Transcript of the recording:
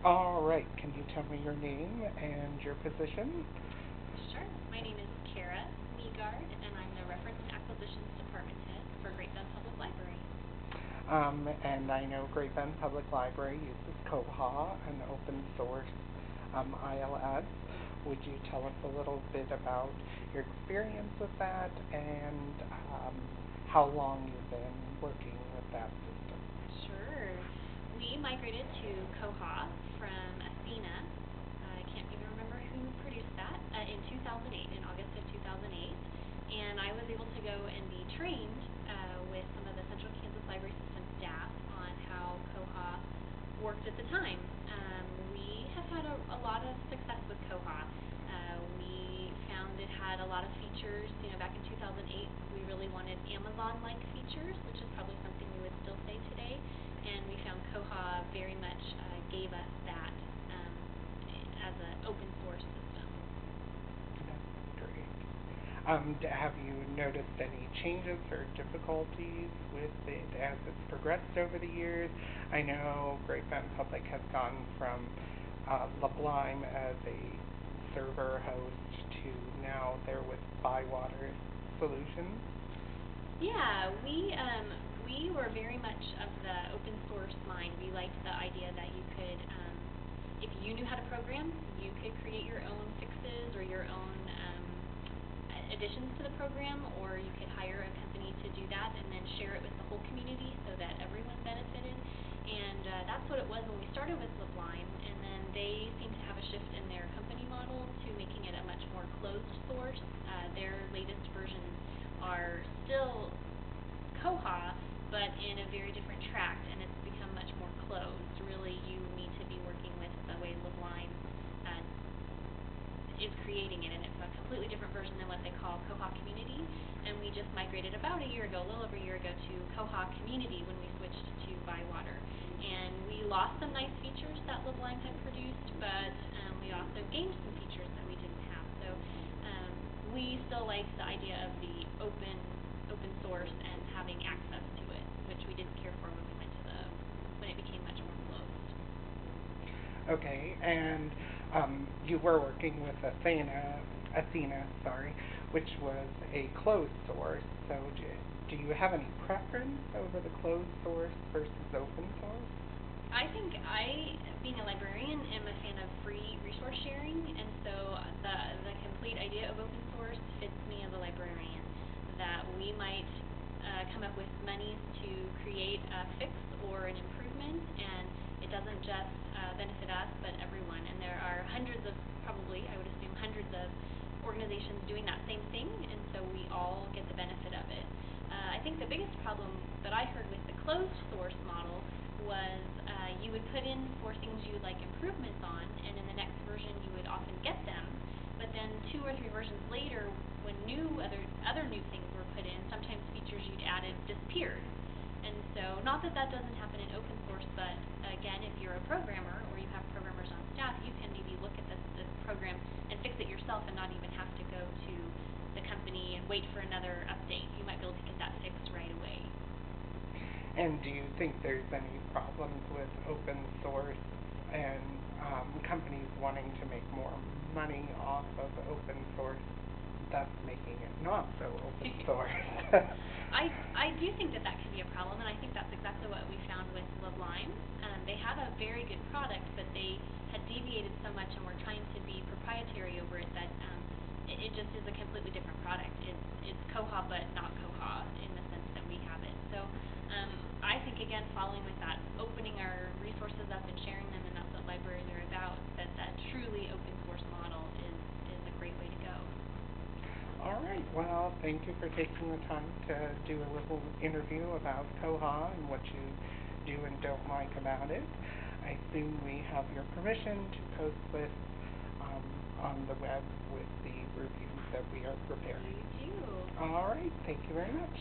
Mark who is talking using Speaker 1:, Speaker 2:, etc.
Speaker 1: All right, can you tell me your name and your position?
Speaker 2: Sure. My name is Cara, and I'm the Reference and Acquisitions Department Head for Great Bend Public Library.
Speaker 1: And I know Great Bend Public Library uses Koha, an open source ILS. Would you tell us a little bit about your experience with that and how long you've been working with that system?
Speaker 2: Sure. We migrated to Koha from Athena. I can't even remember who produced that, in 2008, in August of 2008. And I was able to go and be trained with some of the Central Kansas Library System staff on how Koha worked at the time. We have had a lot of success with Koha. We found it had a lot of features. Back in 2008, we really wanted Amazon-like features, which is probably something we would still say today. And we found Koha very much gave us that as an open source system.
Speaker 1: That's great. Have you noticed any changes or difficulties with it as it's progressed over the years? I know Great Bend Public has gone from Sublime as a server host to now they're with Bywater Solutions.
Speaker 2: Yeah, we were very much of the open source mind. We liked the idea that you could, if you knew how to program, you could create your own fixes or your own additions to the program, or you could hire a company to do that and then share it with the whole community so that everyone benefited. And that's what it was when we started with Sublime, and then they seem to have a shift in their company model to making it a much more closed source. Their latest versions are still Koha, but in a very different tract, and it's become much more closed. Really, you need to be working with the way Sublime is creating it, and it's a completely different version than what they call Koha Community. And we just migrated about a year ago, a little over a year ago, to Koha Community when we switched to Bywater. And we lost some nice features that Sublime had produced, but we also gained some features that we didn't have. So we still like the idea of the open source and having access to it, which we didn't care for when we went to when it became much more closed.
Speaker 1: Okay, and you were working with Athena, which was a closed source. So do you have any preference over the closed source versus open source?
Speaker 2: I think being a librarian, am a fan of free resource sharing, and so the complete idea of open source fits me as a librarian. That we might come up with monies to create a fix or an improvement, and it doesn't just benefit us, but everyone. And there are hundreds of, probably, I would assume, hundreds of organizations doing that same thing, and so we all get the benefit of it. I think the biggest problem that I heard with the closed source model was you would put in for things you would like improvements on, and in the next version you would often get them, but then 2 or 3 versions later, when other new things were put in, sometimes features you'd added disappeared. And so, not that doesn't happen in open source, but again, if you're a programmer or you have programmers on staff, you can maybe look at this program and fix it yourself and not even have to go to the company and wait for another update. You might be able to get that fixed right away.
Speaker 1: And do you think there's any problems with open source and companies wanting to make more money off of open source, thus making it not so open source?
Speaker 2: I do think that could be a problem, and I think that's exactly what we found with Sublime. They had a very good product, but they had deviated so much and were trying to be proprietary over it that it just is a completely different product. It's Koha, but not Koha in the sense that we have it. So I think, again, following with that, opening our resources up and sharing them, and that's what libraries are about, that truly open source model is a great way to go.
Speaker 1: All right, well, thank you for taking the time to do a little interview about Koha and what you do and don't like about it. I assume we have your permission to post this on the web with the reviews that we are preparing.
Speaker 2: You do.
Speaker 1: All right, thank you very much.